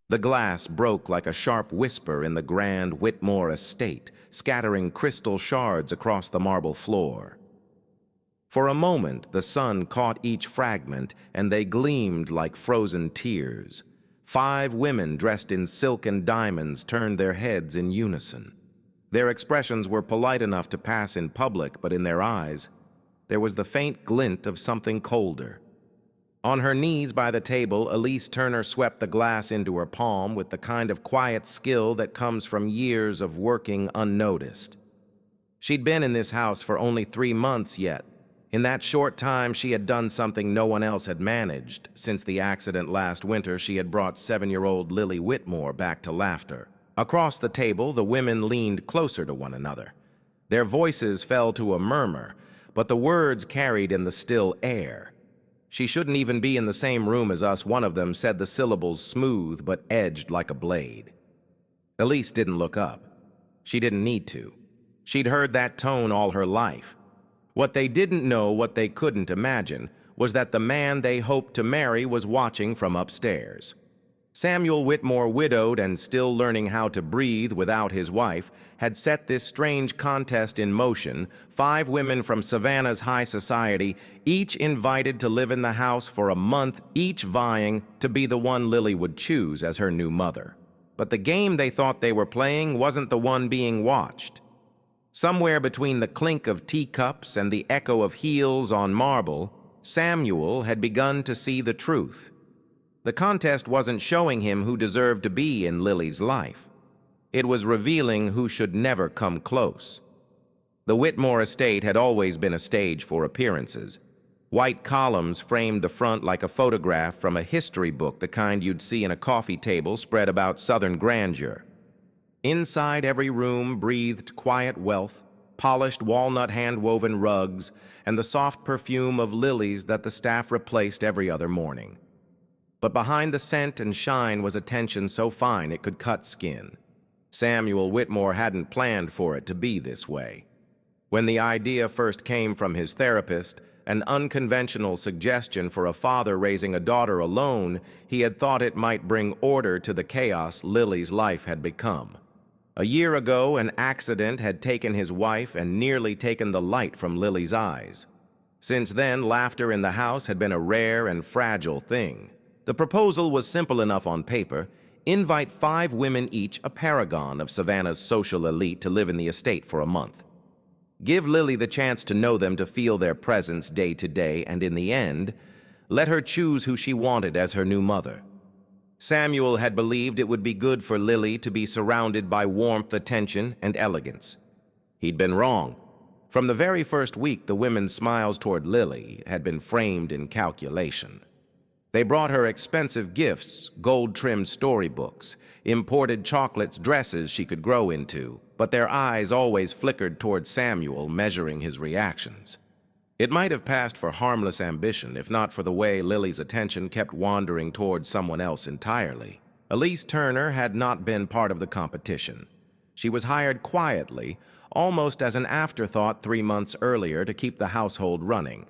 The glass broke like a sharp whisper in the grand Whitmore estate, scattering crystal shards across the marble floor. For a moment, the sun caught each fragment, and they gleamed like frozen tears. 5 women dressed in silk and diamonds turned their heads in unison. Their expressions were polite enough to pass in public, but in their eyes, there was the faint glint of something colder. On her knees by the table, Elise Turner swept the glass into her palm with the kind of quiet skill that comes from years of working unnoticed. She'd been in this house for only 3 months yet. In that short time, she had done something no one else had managed. Since the accident last winter, she had brought 7-year-old Lily Whitmore back to laughter. Across the table, the women leaned closer to one another. Their voices fell to a murmur, but the words carried in the still air. "She shouldn't even be in the same room as us," one of them said, the syllables smooth but edged like a blade. Elise didn't look up. She didn't need to. She'd heard that tone all her life. What they didn't know, what they couldn't imagine, was that the man they hoped to marry was watching from upstairs. Samuel Whitmore, widowed and still learning how to breathe without his wife, had set this strange contest in motion. 5 women from Savannah's high society, each invited to live in the house for a month, each vying to be the one Lily would choose as her new mother. But the game they thought they were playing wasn't the one being watched. Somewhere between the clink of teacups and the echo of heels on marble, Samuel had begun to see the truth. The contest wasn't showing him who deserved to be in Lily's life. It was revealing who should never come close. The Whitmore estate had always been a stage for appearances. White columns framed the front like a photograph from a history book, the kind you'd see in a coffee table spread about Southern grandeur. Inside every room breathed quiet wealth, polished walnut hand-woven rugs, and the soft perfume of lilies that the staff replaced every other morning. But behind the scent and shine was a tension so fine it could cut skin. Samuel Whitmore hadn't planned for it to be this way. When the idea first came from his therapist, an unconventional suggestion for a father raising a daughter alone, he had thought it might bring order to the chaos Lily's life had become. A year ago, an accident had taken his wife and nearly taken the light from Lily's eyes. Since then, laughter in the house had been a rare and fragile thing. The proposal was simple enough on paper: invite 5 women each, a paragon of Savannah's social elite, to live in the estate for a month. Give Lily the chance to know them, to feel their presence day to day, and in the end, let her choose who she wanted as her new mother. Samuel had believed it would be good for Lily to be surrounded by warmth, attention, and elegance. He'd been wrong. From the very first week, the women's smiles toward Lily had been framed in calculation. They brought her expensive gifts, gold-trimmed storybooks, imported chocolates, dresses she could grow into, but their eyes always flickered toward Samuel, measuring his reactions. It might have passed for harmless ambition, if not for the way Lily's attention kept wandering toward someone else entirely. Elise Turner had not been part of the competition. She was hired quietly, almost as an afterthought 3 months earlier, to keep the household running.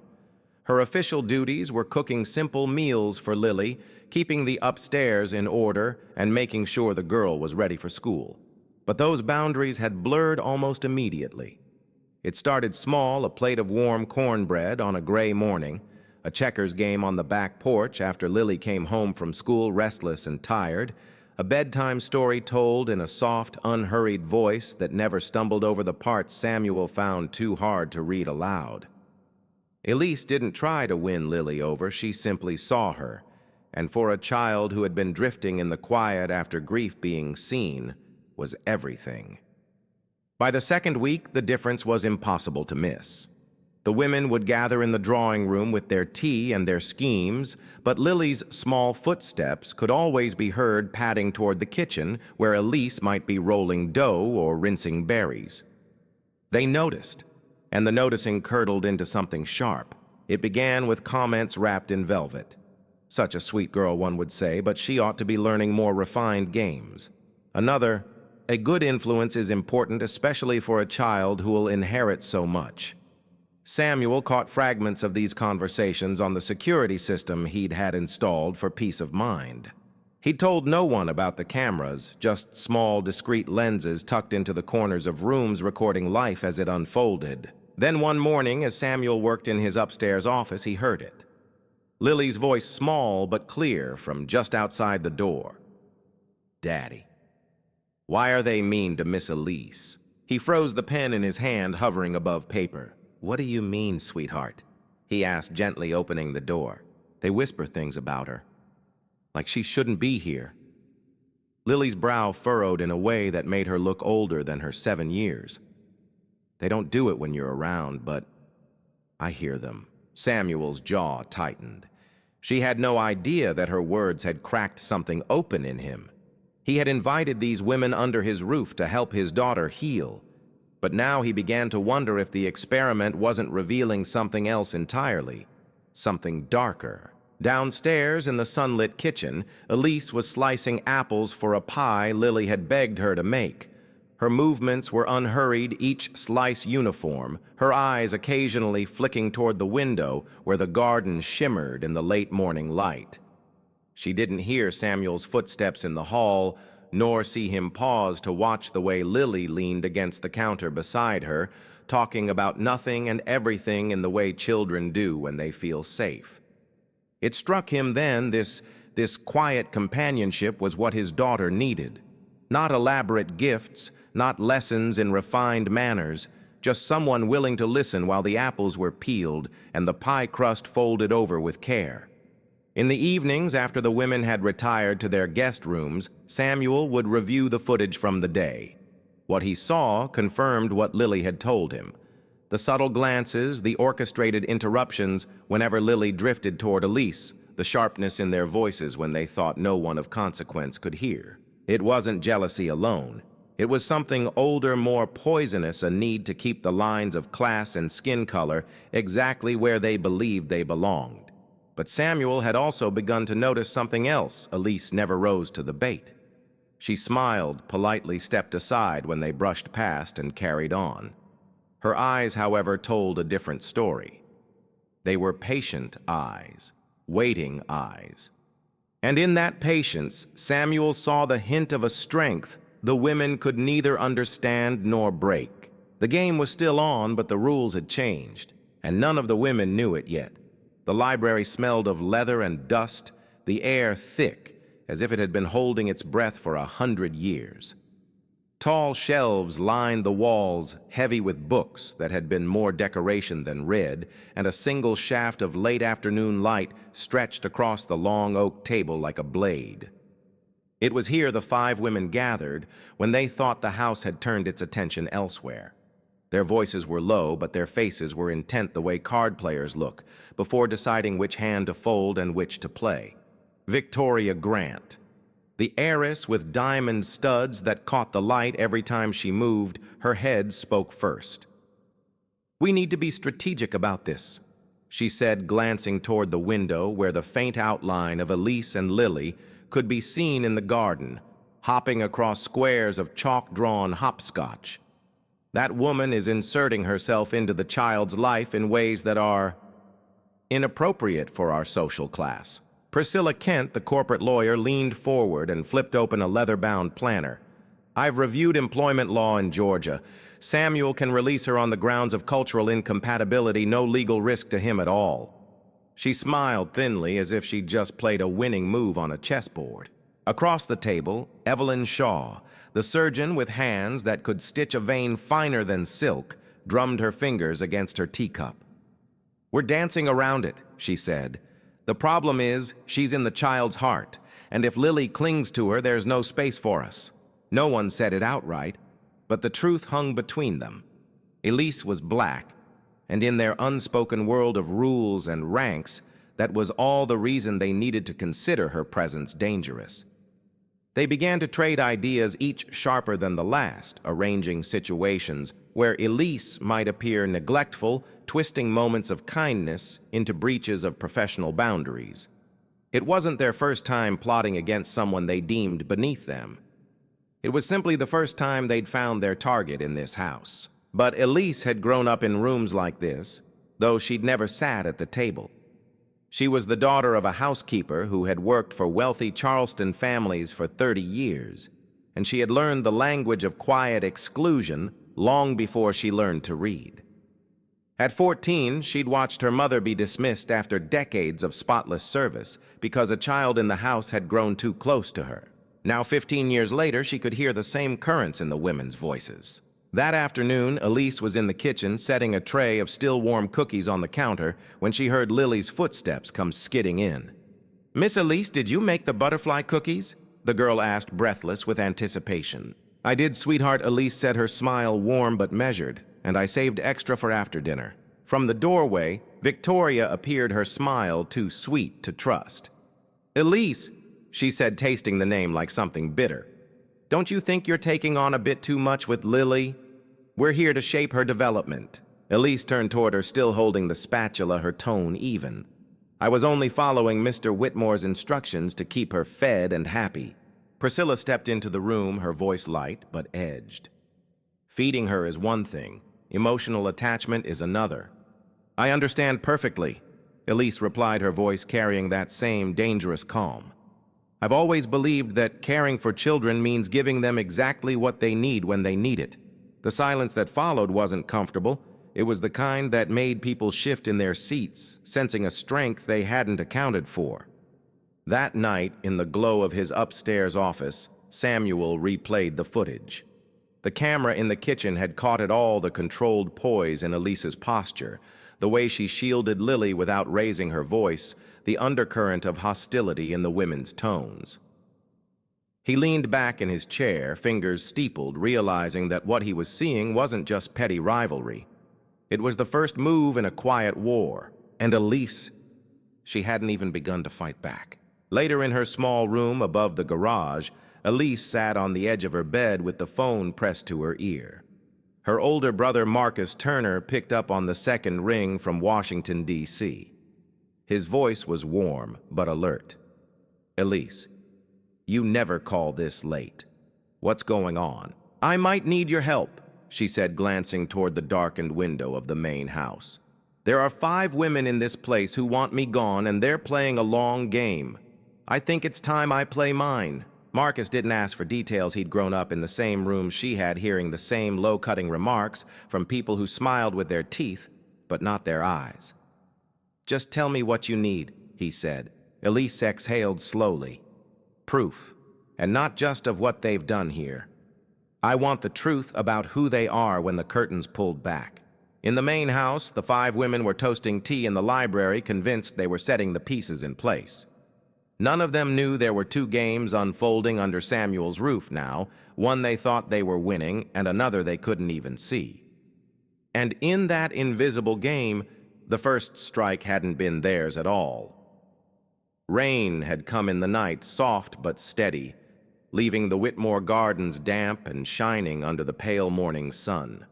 Her official duties were cooking simple meals for Lily, keeping the upstairs in order, and making sure the girl was ready for school. But those boundaries had blurred almost immediately. It started small: a plate of warm cornbread on a gray morning, a checkers game on the back porch after Lily came home from school restless and tired, a bedtime story told in a soft, unhurried voice that never stumbled over the parts Samuel found too hard to read aloud. Elise didn't try to win Lily over, she simply saw her, and for a child who had been drifting in the quiet after grief, being seen was everything. By the second week, the difference was impossible to miss. The women would gather in the drawing room with their tea and their schemes, but Lily's small footsteps could always be heard padding toward the kitchen, where Elise might be rolling dough or rinsing berries. They noticed, and the noticing curdled into something sharp. It began with comments wrapped in velvet. Such a sweet girl, one would say, but she ought to be learning more refined games. Another: a good influence is important, especially for a child who will inherit so much. Samuel caught fragments of these conversations on the security system he'd had installed for peace of mind. He'd told no one about the cameras, just small, discreet lenses tucked into the corners of rooms recording life as it unfolded. Then one morning, as Samuel worked in his upstairs office, he heard it. Lily's voice, small but clear, from just outside the door. "Daddy, why are they mean to Miss Elise?" He froze the pen in his hand, hovering above paper. "What do you mean, sweetheart?" he asked, gently opening the door. "They whisper things about her, like she shouldn't be here." Lily's brow furrowed in a way that made her look older than her 7 years. "They don't do it when you're around, but I hear them." Samuel's jaw tightened. She had no idea that her words had cracked something open in him. He had invited these women under his roof to help his daughter heal, but now he began to wonder if the experiment wasn't revealing something else entirely, something darker. Downstairs in the sunlit kitchen, Elise was slicing apples for a pie Lily had begged her to make. Her movements were unhurried, each slice uniform, her eyes occasionally flicking toward the window where the garden shimmered in the late morning light. She didn't hear Samuel's footsteps in the hall, nor see him pause to watch the way Lily leaned against the counter beside her, talking about nothing and everything in the way children do when they feel safe. It struck him then this quiet companionship was what his daughter needed. Not elaborate gifts, not lessons in refined manners, just someone willing to listen while the apples were peeled and the pie crust folded over with care. In the evenings, after the women had retired to their guest rooms, Samuel would review the footage from the day. What he saw confirmed what Lily had told him. The subtle glances, the orchestrated interruptions whenever Lily drifted toward Elise, the sharpness in their voices when they thought no one of consequence could hear. It wasn't jealousy alone. It was something older, more poisonous, a need to keep the lines of class and skin color exactly where they believed they belonged. But Samuel had also begun to notice something else. Elise never rose to the bait. She smiled, politely stepped aside when they brushed past, and carried on. Her eyes, however, told a different story. They were patient eyes, waiting eyes. And in that patience, Samuel saw the hint of a strength the women could neither understand nor break. The game was still on, but the rules had changed, and none of the women knew it yet. The library smelled of leather and dust, the air thick, as if it had been holding its breath for 100 years. Tall shelves lined the walls, heavy with books that had been more decoration than read, and a single shaft of late-afternoon light stretched across the long oak table like a blade. It was here the 5 women gathered when they thought the house had turned its attention elsewhere. Their voices were low, but their faces were intent the way card players look, before deciding which hand to fold and which to play. Victoria Grant, the heiress with diamond studs that caught the light every time she moved, her head spoke first. "We need to be strategic about this," she said, glancing toward the window where the faint outline of Elise and Lily could be seen in the garden, hopping across squares of chalk-drawn hopscotch. "That woman is inserting herself into the child's life in ways that are inappropriate for our social class." Priscilla Kent, the corporate lawyer, leaned forward and flipped open a leather-bound planner. "I've reviewed employment law in Georgia. Samuel can release her on the grounds of cultural incompatibility, no legal risk to him at all." She smiled thinly, as if she'd just played a winning move on a chessboard. Across the table, Evelyn Shaw, the surgeon with hands that could stitch a vein finer than silk, drummed her fingers against her teacup. "We're dancing around it," she said. "The problem is, she's in the child's heart, and if Lily clings to her, there's no space for us." No one said it outright, but the truth hung between them. Elise was black, and in their unspoken world of rules and ranks, that was all the reason they needed to consider her presence dangerous. They began to trade ideas, each sharper than the last, arranging situations where Elise might appear neglectful, twisting moments of kindness into breaches of professional boundaries. It wasn't their first time plotting against someone they deemed beneath them. It was simply the first time they'd found their target in this house. But Elise had grown up in rooms like this, though she'd never sat at the table. She was the daughter of a housekeeper who had worked for wealthy Charleston families for 30 years, and she had learned the language of quiet exclusion long before she learned to read. At 14, she'd watched her mother be dismissed after decades of spotless service because a child in the house had grown too close to her. Now, 15 years later, she could hear the same currents in the women's voices. That afternoon, Elise was in the kitchen setting a tray of still-warm cookies on the counter when she heard Lily's footsteps come skidding in. "Miss Elise, did you make the butterfly cookies?" the girl asked, breathless with anticipation. "I did, sweetheart," Elise said, her smile warm but measured, "and I saved extra for after dinner." From the doorway, Victoria appeared, her smile too sweet to trust. "Elise," she said, tasting the name like something bitter, "don't you think you're taking on a bit too much with Lily? We're here to shape her development." Elise turned toward her, still holding the spatula, her tone even. "I was only following Mr. Whitmore's instructions to keep her fed and happy." Priscilla stepped into the room, her voice light but edged. "Feeding her is one thing. Emotional attachment is another." "I understand perfectly," Elise replied, her voice carrying that same dangerous calm. "I've always believed that caring for children means giving them exactly what they need when they need it." The silence that followed wasn't comfortable. It was the kind that made people shift in their seats, sensing a strength they hadn't accounted for. That night, in the glow of his upstairs office, Samuel replayed the footage. The camera in the kitchen had caught it all, the controlled poise in Elise's posture, the way she shielded Lily without raising her voice, the undercurrent of hostility in the women's tones. He leaned back in his chair, fingers steepled, realizing that what he was seeing wasn't just petty rivalry. It was the first move in a quiet war, and Elise, she hadn't even begun to fight back. Later, in her small room above the garage, Elise sat on the edge of her bed with the phone pressed to her ear. Her older brother, Marcus Turner, picked up on the second ring from Washington, D.C. His voice was warm but alert. "Elise, you never call this late. What's going on?" "I might need your help," she said, glancing toward the darkened window of the main house. "There are 5 women in this place who want me gone, and they're playing a long game. I think it's time I play mine." Marcus didn't ask for details. He'd grown up in the same room she had, hearing the same low-cutting remarks from people who smiled with their teeth, but not their eyes. "Just tell me what you need," he said. Elise exhaled slowly. "Proof, and not just of what they've done here. I want the truth about who they are when the curtains pulled back." In the main house, the 5 women were toasting tea in the library, convinced they were setting the pieces in place. None of them knew there were 2 games unfolding under Samuel's roof now, one they thought they were winning and another they couldn't even see. And in that invisible game, the first strike hadn't been theirs at all. Rain had come in the night, soft but steady, leaving the Whitmore gardens damp and shining under the pale morning sun.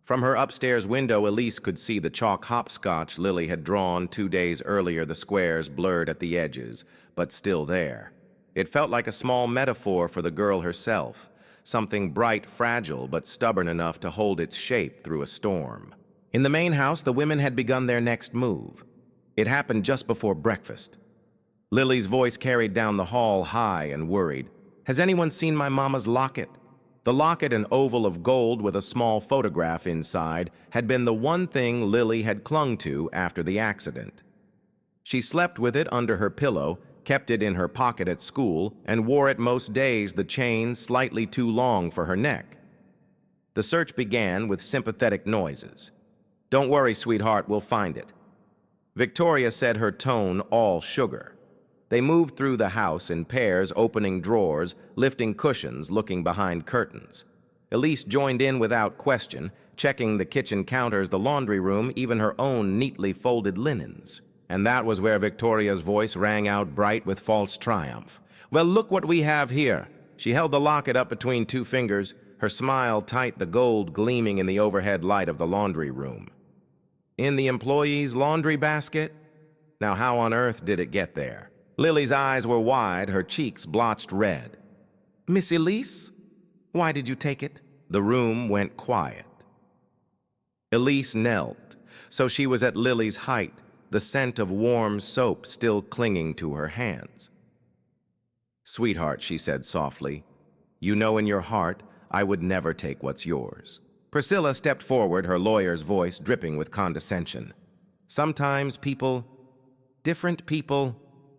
From her upstairs window, Elise could see the chalk hopscotch Lily had drawn 2 days earlier, the squares blurred at the edges, but still there. It felt like a small metaphor for the girl herself, something bright, fragile, but stubborn enough to hold its shape through a storm. In the main house, the women had begun their next move. It happened just before breakfast. Lily's voice carried down the hall, high and worried. "Has anyone seen my mama's locket?" The locket, an oval of gold with a small photograph inside, had been the one thing Lily had clung to after the accident. She slept with it under her pillow, kept it in her pocket at school, and wore it most days, the chain slightly too long for her neck. The search began with sympathetic noises. "Don't worry, sweetheart, we'll find it." Victoria said, her tone all sugar. They moved through the house in pairs, opening drawers, lifting cushions, looking behind curtains. Elise joined in without question, checking the kitchen counters, the laundry room, even her own neatly folded linens. And that was where Victoria's voice rang out bright with false triumph. "Well, look what we have here." She held the locket up between 2 fingers, her smile tight, the gold gleaming in the overhead light of the laundry room. "In the employee's laundry basket? Now how on earth did it get there?" Lily's eyes were wide, her cheeks blotched red. "Miss Elise, why did you take it?" The room went quiet. Elise knelt, so she was at Lily's height, the scent of warm soap still clinging to her hands. "Sweetheart," she said softly, "you know in your heart I would never take what's yours." Priscilla stepped forward, her lawyer's voice dripping with condescension. "Sometimes different people,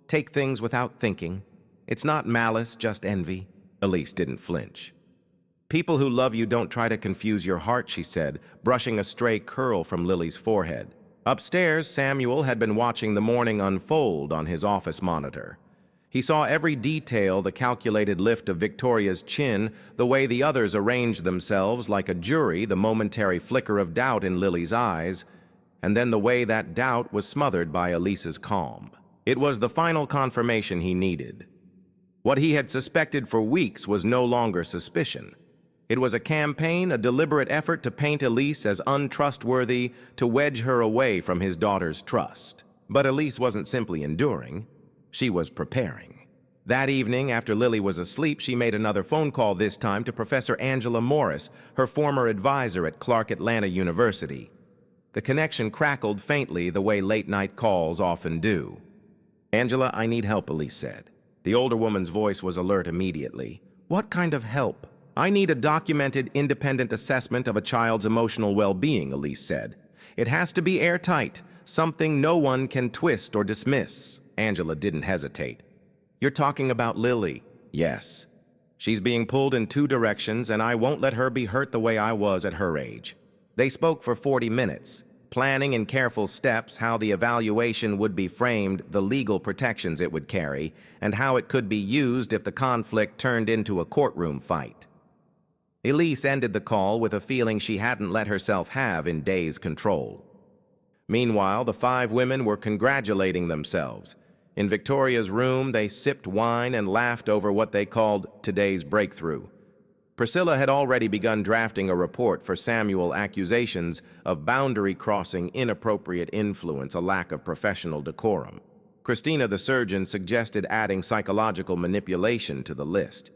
take things without thinking. It's not malice, just envy." Elise didn't flinch. "People who love you don't try to confuse your heart," she said, brushing a stray curl from Lily's forehead. Upstairs, Samuel had been watching the morning unfold on his office monitor. He saw every detail, the calculated lift of Victoria's chin, the way the others arranged themselves like a jury, the momentary flicker of doubt in Lily's eyes, and then the way that doubt was smothered by Elise's calm. It was the final confirmation he needed. What he had suspected for weeks was no longer suspicion. It was a campaign, a deliberate effort to paint Elise as untrustworthy, to wedge her away from his daughter's trust. But Elise wasn't simply enduring. She was preparing. That evening, after Lily was asleep, she made another phone call, this time to Professor Angela Morris, her former advisor at Clark Atlanta University. The connection crackled faintly the way late-night calls often do. "Angela, I need help," Elise said. The older woman's voice was alert immediately. "What kind of help?" "I need a documented, independent assessment of a child's emotional well-being," Elise said. "It has to be airtight, something no one can twist or dismiss." Angela didn't hesitate. "You're talking about Lily?" "Yes. She's being pulled in two directions, and I won't let her be hurt the way I was at her age." They spoke for 40 minutes, planning in careful steps how the evaluation would be framed, the legal protections it would carry, and how it could be used if the conflict turned into a courtroom fight. Elise ended the call with a feeling she hadn't let herself have in days control. Meanwhile, the 5 women were congratulating themselves. In Victoria's room, they sipped wine and laughed over what they called today's breakthrough. Priscilla had already begun drafting a report for Samuel's accusations of boundary-crossing, inappropriate influence, a lack of professional decorum. Christina, the surgeon, suggested adding psychological manipulation to the list.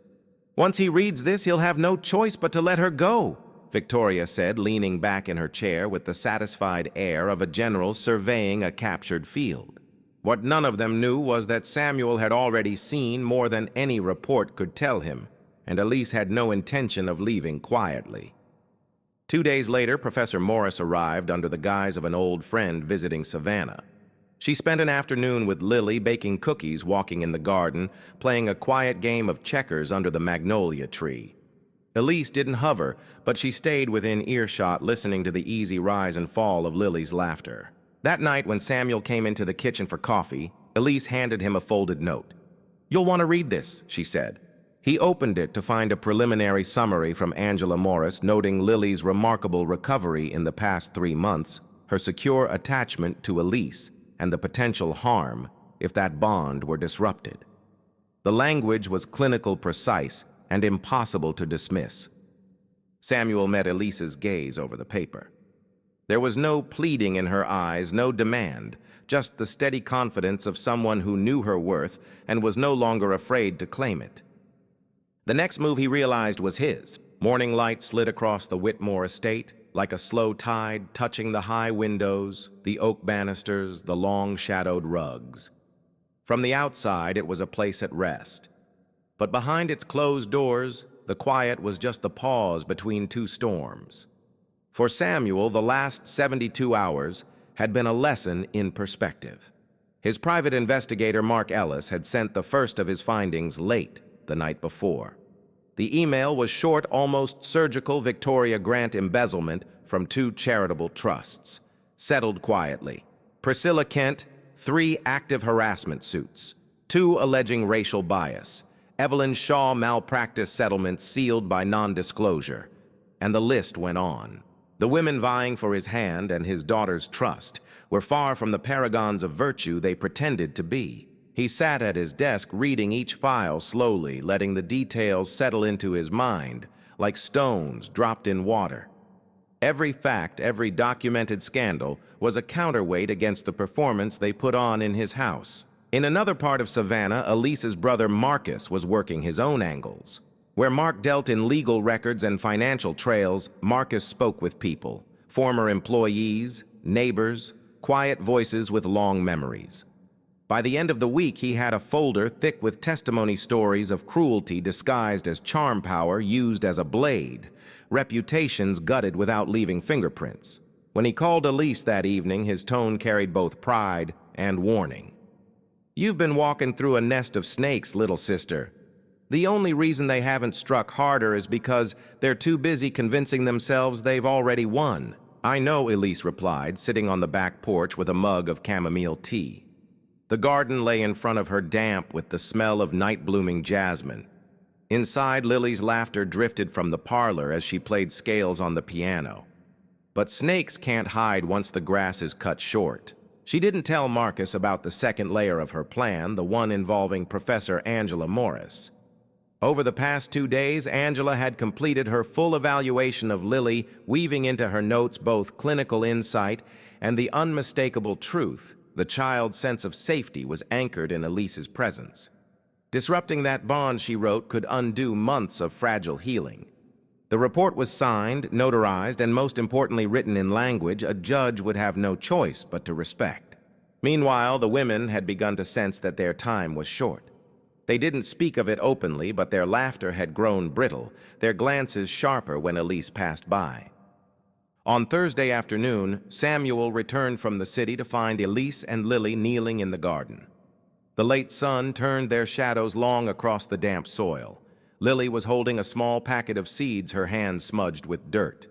"Once he reads this, he'll have no choice but to let her go," Victoria said, leaning back in her chair with the satisfied air of a general surveying a captured field. What none of them knew was that Samuel had already seen more than any report could tell him, and Elise had no intention of leaving quietly. 2 days later, Professor Morris arrived under the guise of an old friend visiting Savannah. She spent an afternoon with Lily baking cookies, walking in the garden, playing a quiet game of checkers under the magnolia tree. Elise didn't hover, but she stayed within earshot, listening to the easy rise and fall of Lily's laughter. That night, when Samuel came into the kitchen for coffee, Elise handed him a folded note. "You'll want to read this," she said. He opened it to find a preliminary summary from Angela Morris noting Lily's remarkable recovery in the past 3 months, her secure attachment to Elise, and the potential harm if that bond were disrupted. The language was clinical, precise, and impossible to dismiss. Samuel met Elise's gaze over the paper. There was no pleading in her eyes, no demand, just the steady confidence of someone who knew her worth and was no longer afraid to claim it. The next move he realized was his. Morning light slid across the Whitmore estate, like a slow tide, touching the high windows, the oak banisters, the long-shadowed rugs. From the outside, it was a place at rest. But behind its closed doors, the quiet was just the pause between 2 storms. For Samuel, the last 72 hours had been a lesson in perspective. His private investigator, Mark Ellis, had sent the first of his findings late the night before. The email was short, almost surgical Victoria grant embezzlement from 2 charitable trusts. Settled quietly. Priscilla Kent, 3 active harassment suits, 2 alleging racial bias. Evelyn Shaw malpractice settlements sealed by non-disclosure. And the list went on. The women vying for his hand and his daughter's trust were far from the paragons of virtue they pretended to be. He sat at his desk reading each file slowly, letting the details settle into his mind like stones dropped in water. Every fact, every documented scandal was a counterweight against the performance they put on in his house. In another part of Savannah, Elise's brother Marcus was working his own angles. Where Mark dealt in legal records and financial trails, Marcus spoke with people, former employees, neighbors, quiet voices with long memories. By the end of the week, he had a folder thick with testimony stories of cruelty disguised as charm power used as a blade, reputations gutted without leaving fingerprints. When he called Elise that evening, his tone carried both pride and warning. "You've been walking through a nest of snakes, little sister. The only reason they haven't struck harder is because they're too busy convincing themselves they've already won." "I know," Elise replied, sitting on the back porch with a mug of chamomile tea. The garden lay in front of her, damp with the smell of night-blooming jasmine. Inside, Lily's laughter drifted from the parlor as she played scales on the piano. But snakes can't hide once the grass is cut short. She didn't tell Marcus about the second layer of her plan, the one involving Professor Angela Morris. Over the past 2 days, Angela had completed her full evaluation of Lily, weaving into her notes both clinical insight and the unmistakable truth. The child's sense of safety was anchored in Elise's presence. Disrupting that bond, she wrote, could undo months of fragile healing. The report was signed, notarized, and most importantly written in language a judge would have no choice but to respect. Meanwhile, the women had begun to sense that their time was short. They didn't speak of it openly, but their laughter had grown brittle, their glances sharper when Elise passed by. On Thursday afternoon, Samuel returned from the city to find Elise and Lily kneeling in the garden. The late sun turned their shadows long across the damp soil. Lily was holding a small packet of seeds, her hands smudged with dirt.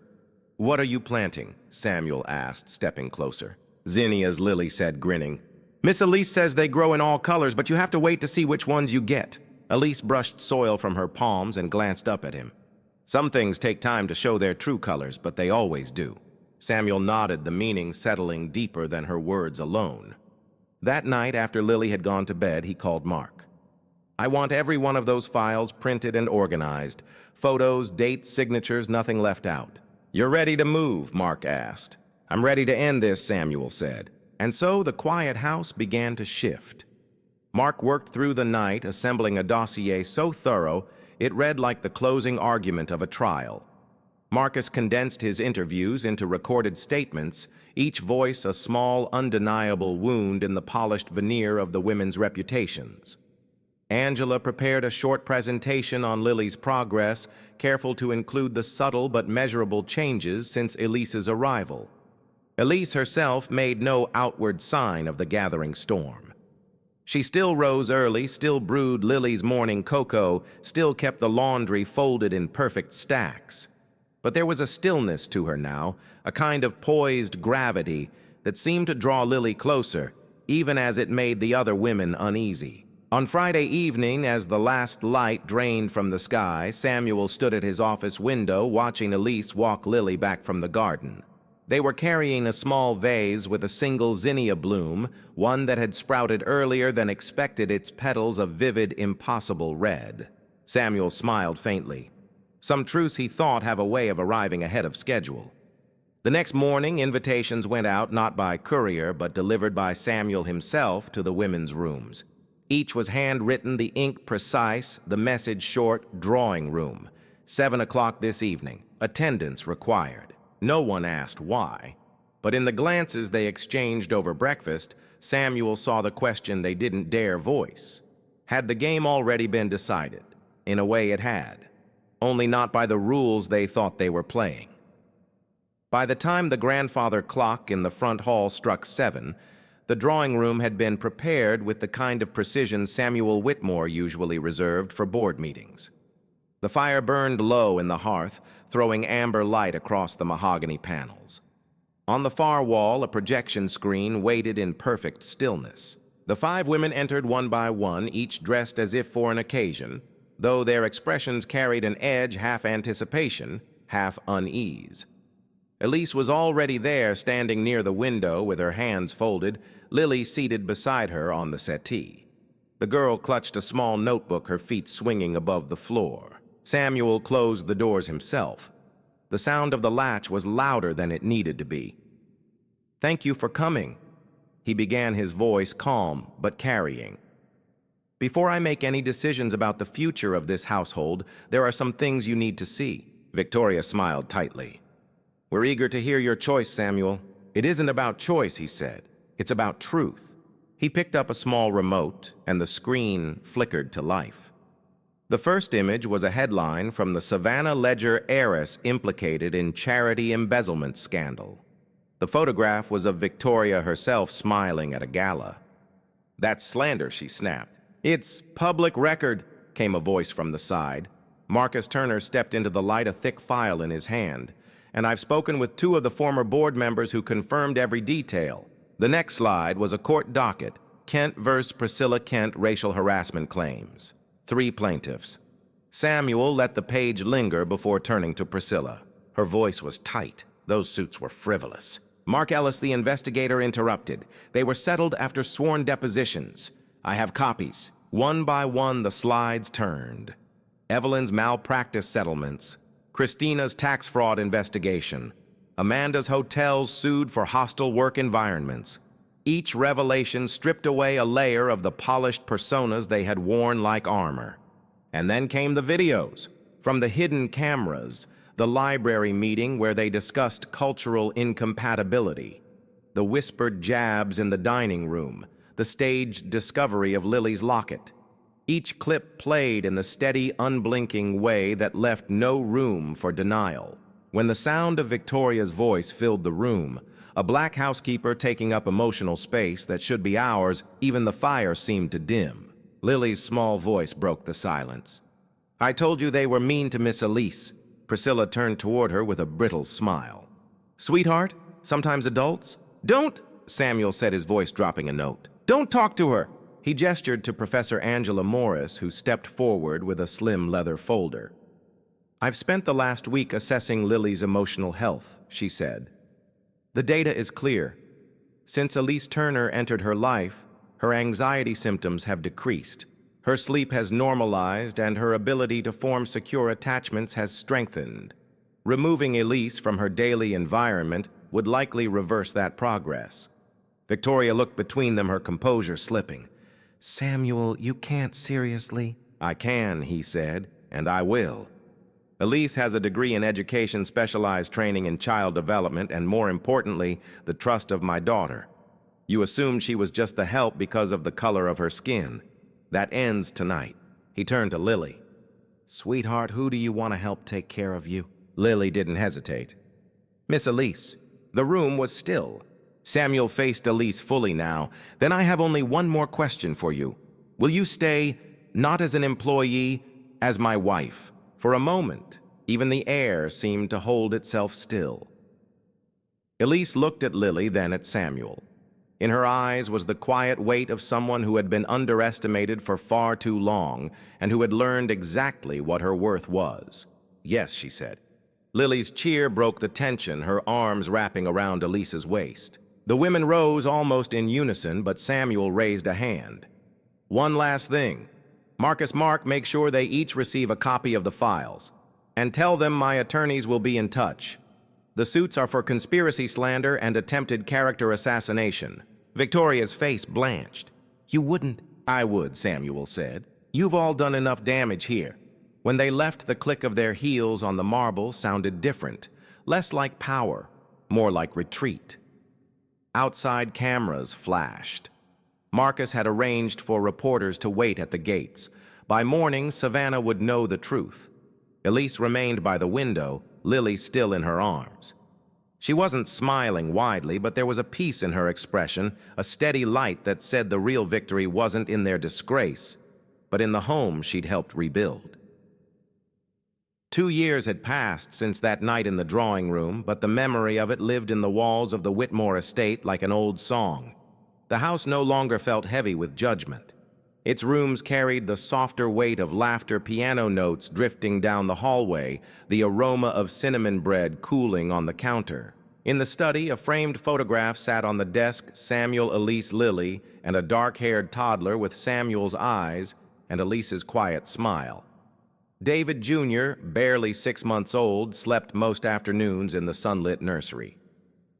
"What are you planting?" Samuel asked, stepping closer. "Zinnias," Lily said, grinning. "Miss Elise says they grow in all colors, but you have to wait to see which ones you get." Elise brushed soil from her palms and glanced up at him. "Some things take time to show their true colors, but they always do." Samuel nodded, the meaning settling deeper than her words alone. That night, after Lily had gone to bed, he called Mark. "I want every one of those files printed and organized. Photos, dates, signatures, nothing left out." "You're ready to move?" Mark asked. "I'm ready to end this," Samuel said. And so the quiet house began to shift. Mark worked through the night, assembling a dossier so thorough it read like the closing argument of a trial. Marcus condensed his interviews into recorded statements, each voice a small, undeniable wound in the polished veneer of the women's reputations. Angela prepared a short presentation on Lily's progress, careful to include the subtle but measurable changes since Elise's arrival. Elise herself made no outward sign of the gathering storm. She still rose early, still brewed Lily's morning cocoa, still kept the laundry folded in perfect stacks. But there was a stillness to her now, a kind of poised gravity that seemed to draw Lily closer, even as it made the other women uneasy. On Friday evening, as the last light drained from the sky, Samuel stood at his office window watching Elise walk Lily back from the garden. They were carrying a small vase with a single zinnia bloom, one that had sprouted earlier than expected, its petals a vivid, impossible red. Samuel smiled faintly. Some truths, he thought, have a way of arriving ahead of schedule. The next morning, invitations went out not by courier, but delivered by Samuel himself to the women's rooms. Each was handwritten, the ink precise, the message short: drawing room. 7 o'clock this evening. Attendance required. No one asked why, but in the glances they exchanged over breakfast, Samuel saw the question they didn't dare voice. Had the game already been decided? In a way it had, only not by the rules they thought they were playing. By the time the grandfather clock in the front hall struck 7, the drawing room had been prepared with the kind of precision Samuel Whitmore usually reserved for board meetings. The fire burned low in the hearth, throwing amber light across the mahogany panels. On the far wall, a projection screen waited in perfect stillness. The 5 women entered one by one, each dressed as if for an occasion, though their expressions carried an edge, half anticipation, half unease. Elise was already there, standing near the window with her hands folded, Lily seated beside her on the settee. The girl clutched a small notebook, her feet swinging above the floor. Samuel closed the doors himself. The sound of the latch was louder than it needed to be. "Thank you for coming," he began, his voice calm but carrying. "Before I make any decisions about the future of this household, there are some things you need to see." Victoria smiled tightly. "We're eager to hear your choice, Samuel." "It isn't about choice," he said. "It's about truth." He picked up a small remote, and the screen flickered to life. The first image was a headline from the Savannah Ledger heiress implicated in charity embezzlement scandal. The photograph was of Victoria herself smiling at a gala. "That's slander," she snapped. "It's public record," came a voice from the side. Marcus Turner stepped into the light, a thick file in his hand. "And I've spoken with 2 of the former board members who confirmed every detail." The next slide was a court docket. Kent vs. Priscilla Kent racial harassment claims. 3 plaintiffs. Samuel let the page linger before turning to Priscilla. Her voice was tight. Those suits were frivolous. Mark Ellis, the investigator, interrupted. "They were settled after sworn depositions. I have copies." One by one, the slides turned. Evelyn's malpractice settlements, Christina's tax fraud investigation, Amanda's hotels sued for hostile work environments. Each revelation stripped away a layer of the polished personas they had worn like armor. And then came the videos, from the hidden cameras, the library meeting where they discussed cultural incompatibility, the whispered jabs in the dining room, the staged discovery of Lily's locket. Each clip played in the steady, unblinking way that left no room for denial. When the sound of Victoria's voice filled the room, a black housekeeper taking up emotional space that should be ours, even the fire seemed to dim. Lily's small voice broke the silence. "I told you they were mean to Miss Elise." Priscilla turned toward her with a brittle smile. "Sweetheart, sometimes adults—" "Don't," Samuel said, his voice dropping a note. "Don't talk to her." He gestured to Professor Angela Morris, who stepped forward with a slim leather folder. "I've spent the last week assessing Lily's emotional health," she said. "The data is clear. Since Elise Turner entered her life, her anxiety symptoms have decreased. Her sleep has normalized and her ability to form secure attachments has strengthened. Removing Elise from her daily environment would likely reverse that progress." Victoria looked between them, her composure slipping. "Samuel, you can't seriously—" "I can," he said, "and I will. Elise has a degree in education, specialized training in child development, and more importantly, the trust of my daughter. You assumed she was just the help because of the color of her skin. That ends tonight." He turned to Lily. "Sweetheart, who do you want to help take care of you?" Lily didn't hesitate. "Miss Elise." The room was still. Samuel faced Elise fully now. "Then I have only one more question for you. Will you stay, not as an employee, as my wife?" For a moment, even the air seemed to hold itself still. Elise looked at Lily, then at Samuel. In her eyes was the quiet weight of someone who had been underestimated for far too long and who had learned exactly what her worth was. "Yes," she said. Lily's cheer broke the tension, her arms wrapping around Elise's waist. The women rose almost in unison, but Samuel raised a hand. "One last thing. Marcus Mark, make sure they each receive a copy of the files. And tell them my attorneys will be in touch. The suits are for conspiracy slander and attempted character assassination." Victoria's face blanched. "You wouldn't—" "I would," Samuel said. "You've all done enough damage here." When they left, the click of their heels on the marble sounded different, less like power, more like retreat. Outside cameras flashed. Marcus had arranged for reporters to wait at the gates. By morning, Savannah would know the truth. Elise remained by the window, Lily still in her arms. She wasn't smiling widely, but there was a peace in her expression, a steady light that said the real victory wasn't in their disgrace, but in the home she'd helped rebuild. 2 years had passed since that night in the drawing room, but the memory of it lived in the walls of the Whitmore estate like an old song. The house no longer felt heavy with judgment. Its rooms carried the softer weight of laughter, piano notes drifting down the hallway, the aroma of cinnamon bread cooling on the counter. In the study, a framed photograph sat on the desk, Samuel, Elise, Lily, and a dark-haired toddler with Samuel's eyes and Elise's quiet smile. David Jr., barely 6 months old, slept most afternoons in the sunlit nursery.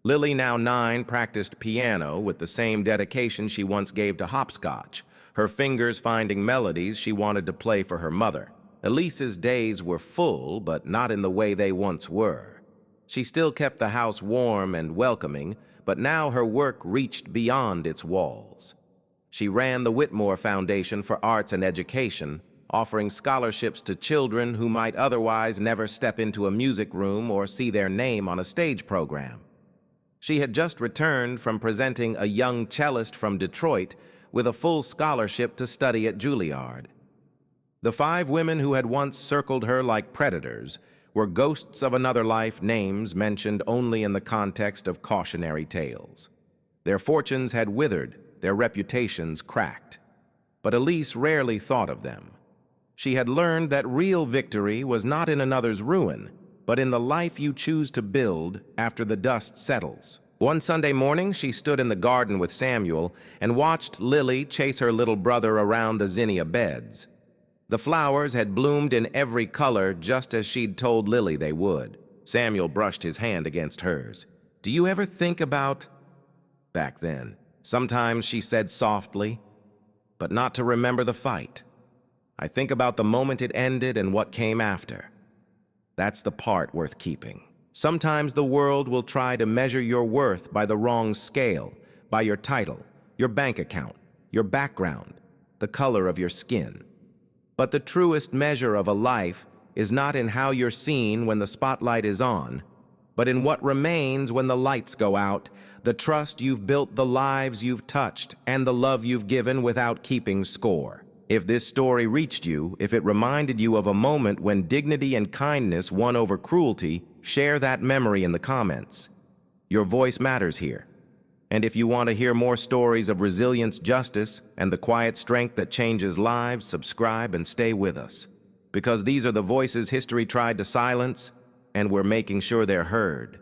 Lily, now 9, practiced piano with the same dedication she once gave to hopscotch, her fingers finding melodies she wanted to play for her mother. Elise's days were full, but not in the way they once were. She still kept the house warm and welcoming, but now her work reached beyond its walls. She ran the Whitmore Foundation for Arts and Education, offering scholarships to children who might otherwise never step into a music room or see their name on a stage program. She had just returned from presenting a young cellist from Detroit with a full scholarship to study at Juilliard. The 5 women who had once circled her like predators were ghosts of another life, names mentioned only in the context of cautionary tales. Their fortunes had withered, their reputations cracked. But Elise rarely thought of them. She had learned that real victory was not in another's ruin, but in the life you choose to build after the dust settles. One Sunday morning, she stood in the garden with Samuel and watched Lily chase her little brother around the zinnia beds. The flowers had bloomed in every color, just as she'd told Lily they would. Samuel brushed his hand against hers. "Do you ever think about back then?" Sometimes, she said softly, "but not to remember the fight. I think about the moment it ended and what came after. That's the part worth keeping. Sometimes the world will try to measure your worth by the wrong scale, by your title, your bank account, your background, the color of your skin. But the truest measure of a life is not in how you're seen when the spotlight is on, but in what remains when the lights go out, the trust you've built, the lives you've touched, and the love you've given without keeping score." If this story reached you, if it reminded you of a moment when dignity and kindness won over cruelty, share that memory in the comments. Your voice matters here. And if you want to hear more stories of resilience, justice, and the quiet strength that changes lives, subscribe and stay with us. Because these are the voices history tried to silence, and we're making sure they're heard.